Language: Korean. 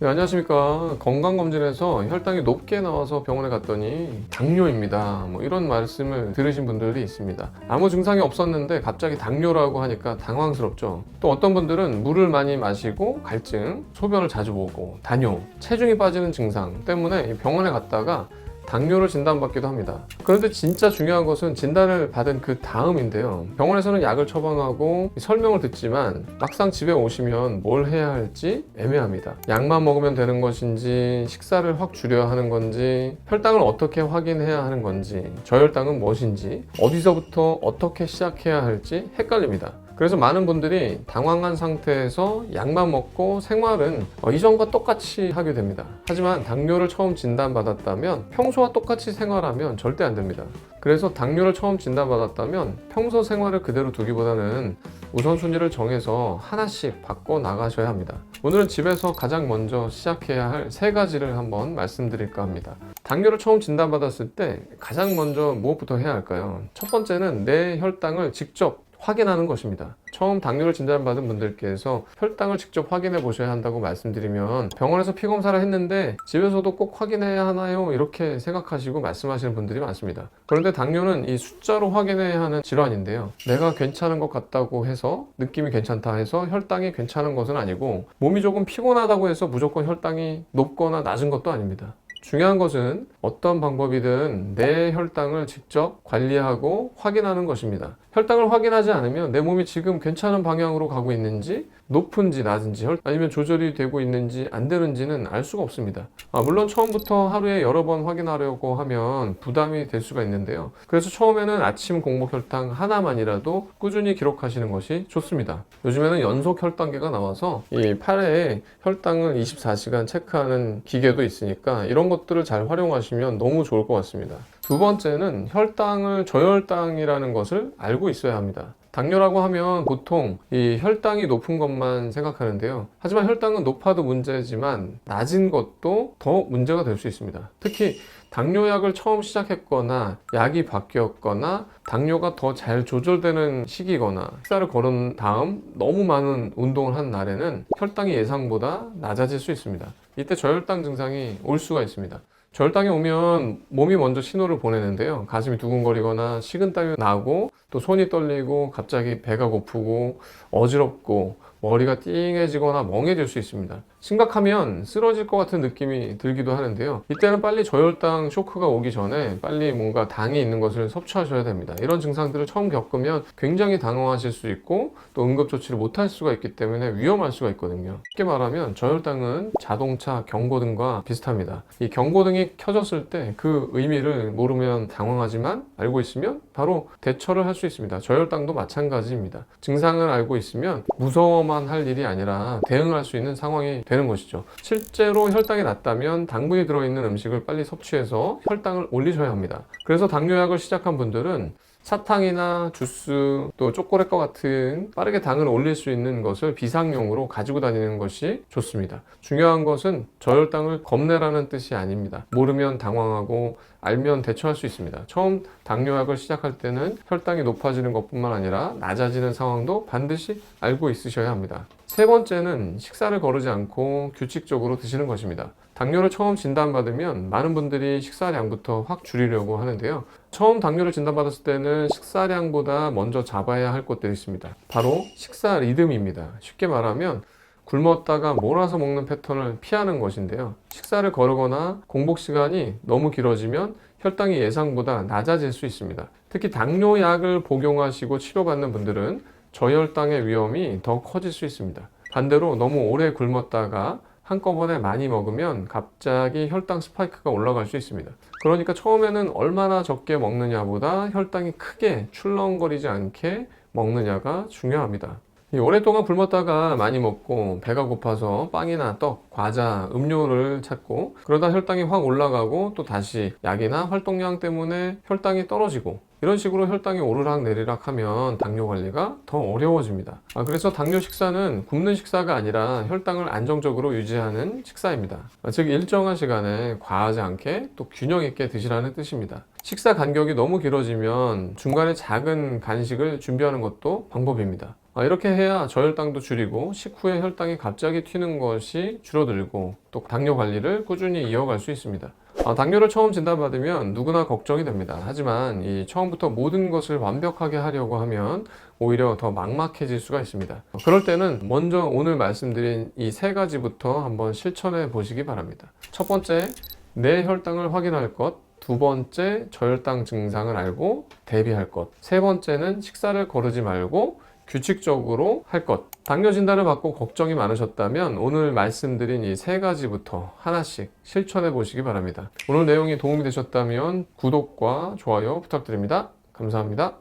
네, 안녕하십니까. 건강검진에서 혈당이 높게 나와서 병원에 갔더니 당뇨입니다. 뭐 이런 말씀을 들으신 분들이 있습니다. 아무 증상이 없었는데 갑자기 당뇨라고 하니까 당황스럽죠. 또 어떤 분들은 물을 많이 마시고 갈증, 소변을 자주 보고 다뇨, 체중이 빠지는 증상 때문에 병원에 갔다가 당뇨를 진단받기도 합니다. 그런데 진짜 중요한 것은 진단을 받은 그 다음인데요. 병원에서는 약을 처방하고 설명을 듣지만 막상 집에 오시면 뭘 해야 할지 애매합니다. 약만 먹으면 되는 것인지, 식사를 확 줄여야 하는 건지, 혈당을 어떻게 확인해야 하는 건지, 저혈당은 무엇인지, 어디서부터 어떻게 시작해야 할지 헷갈립니다. 그래서 많은 분들이 당황한 상태에서 약만 먹고 생활은 이전과 똑같이 하게 됩니다. 하지만 당뇨를 처음 진단받았다면 평소와 똑같이 생활하면 절대 안 됩니다. 그래서 당뇨를 처음 진단받았다면 평소 생활을 그대로 두기보다는 우선순위를 정해서 하나씩 바꿔 나가셔야 합니다. 오늘은 집에서 가장 먼저 시작해야 할 3가지를 한번 말씀드릴까 합니다. 당뇨를 처음 진단받았을 때 가장 먼저 무엇부터 해야 할까요? 첫 번째는 내 혈당을 직접 확인하는 것입니다. 처음 당뇨를 진단받은 분들께서 혈당을 직접 확인해 보셔야 한다고 말씀드리면 병원에서 피검사를 했는데 집에서도 꼭 확인해야 하나요? 이렇게 생각하시고 말씀하시는 분들이 많습니다. 그런데 당뇨는 이 숫자로 확인해야 하는 질환인데요. 내가 괜찮은 것 같다고 해서 느낌이 괜찮다 해서 혈당이 괜찮은 것은 아니고 몸이 조금 피곤하다고 해서 무조건 혈당이 높거나 낮은 것도 아닙니다. 중요한 것은 어떤 방법이든 내 혈당을 직접 관리하고 확인하는 것입니다. 혈당을 확인하지 않으면 내 몸이 지금 괜찮은 방향으로 가고 있는지, 높은지 낮은지, 아니면 조절이 되고 있는지 안 되는지는 알 수가 없습니다. 물론 처음부터 하루에 여러 번 확인하려고 하면 부담이 될 수가 있는데요. 그래서 처음에는 아침 공복 혈당 하나만이라도 꾸준히 기록하시는 것이 좋습니다. 요즘에는 연속 혈당계가 나와서 이 팔에 혈당을 24시간 체크하는 기계도 있으니까 이런 것들을 잘 활용하시면 너무 좋을 것 같습니다. 두 번째는 혈당을 저혈당이라는 것을 알고 있어야 합니다. 당뇨라고 하면 보통 이 혈당이 높은 것만 생각하는데요. 하지만 혈당은 높아도 문제지만 낮은 것도 더 문제가 될 수 있습니다. 특히 당뇨약을 처음 시작했거나 약이 바뀌었거나 당뇨가 더 잘 조절되는 시기거나 식사를 거른 다음 너무 많은 운동을 한 날에는 혈당이 예상보다 낮아질 수 있습니다. 이때 저혈당 증상이 올 수가 있습니다. 저혈당이 오면 몸이 먼저 신호를 보내는데요. 가슴이 두근거리거나 식은땀이 나고 또 손이 떨리고 갑자기 배가 고프고 어지럽고 머리가 띵해지거나 멍해질 수 있습니다. 심각하면 쓰러질 것 같은 느낌이 들기도 하는데요. 이때는 빨리 저혈당 쇼크가 오기 전에 빨리 뭔가 당이 있는 것을 섭취하셔야 됩니다. 이런 증상들을 처음 겪으면 굉장히 당황하실 수 있고 또 응급조치를 못할 수가 있기 때문에 위험할 수가 있거든요. 쉽게 말하면 저혈당은 자동차 경고등과 비슷합니다. 이 경고등이 켜졌을 때 그 의미를 모르면 당황하지만 알고 있으면 바로 대처를 할 수 있습니다. 저혈당도 마찬가지입니다. 증상을 알고 있으면 무서워만 할 일이 아니라 대응할 수 있는 상황이 되는 것이죠. 실제로 혈당이 낮다면 당분이 들어있는 음식을 빨리 섭취해서 혈당을 올리셔야 합니다. 그래서 당뇨약을 시작한 분들은 사탕이나 주스, 또 초콜릿과 같은 빠르게 당을 올릴 수 있는 것을 비상용으로 가지고 다니는 것이 좋습니다. 중요한 것은 저혈당을 겁내라는 뜻이 아닙니다. 모르면 당황하고 알면 대처할 수 있습니다. 처음 당뇨약을 시작할 때는 혈당이 높아지는 것뿐만 아니라 낮아지는 상황도 반드시 알고 있으셔야 합니다. 세 번째는 식사를 거르지 않고 규칙적으로 드시는 것입니다. 당뇨를 처음 진단받으면 많은 분들이 식사량부터 확 줄이려고 하는데요. 처음 당뇨를 진단받았을 때는 식사량보다 먼저 잡아야 할 것들이 있습니다. 바로 식사 리듬입니다. 쉽게 말하면 굶었다가 몰아서 먹는 패턴을 피하는 것인데요. 식사를 거르거나 공복 시간이 너무 길어지면 혈당이 예상보다 낮아질 수 있습니다. 특히 당뇨약을 복용하시고 치료받는 분들은 저혈당의 위험이 더 커질 수 있습니다. 반대로 너무 오래 굶었다가 한꺼번에 많이 먹으면 갑자기 혈당 스파이크가 올라갈 수 있습니다. 그러니까 처음에는 얼마나 적게 먹느냐보다 혈당이 크게 출렁거리지 않게 먹느냐가 중요합니다. 오랫동안 굶었다가 많이 먹고 배가 고파서 빵이나 떡, 과자, 음료를 찾고 그러다 혈당이 확 올라가고 또 다시 약이나 활동량 때문에 혈당이 떨어지고 이런 식으로 혈당이 오르락 내리락 하면 당뇨 관리가 더 어려워집니다. 그래서 당뇨 식사는 굶는 식사가 아니라 혈당을 안정적으로 유지하는 식사입니다. 즉 일정한 시간에 과하지 않게 또 균형 있게 드시라는 뜻입니다. 식사 간격이 너무 길어지면 중간에 작은 간식을 준비하는 것도 방법입니다. 이렇게 해야 저혈당도 줄이고 식후에 혈당이 갑자기 튀는 것이 줄어들고 또 당뇨 관리를 꾸준히 이어갈 수 있습니다. 당뇨를 처음 진단받으면 누구나 걱정이 됩니다. 하지만 이 처음부터 모든 것을 완벽하게 하려고 하면 오히려 더 막막해질 수가 있습니다. 그럴 때는 먼저 오늘 말씀드린 이 세 가지부터 한번 실천해 보시기 바랍니다. 첫 번째, 내 혈당을 확인할 것. 두 번째, 저혈당 증상을 알고 대비할 것. 세 번째는 식사를 거르지 말고 규칙적으로 할 것. 당뇨 진단을 받고 걱정이 많으셨다면 오늘 말씀드린 이 세 가지부터 하나씩 실천해 보시기 바랍니다. 오늘 내용이 도움이 되셨다면 구독과 좋아요 부탁드립니다. 감사합니다.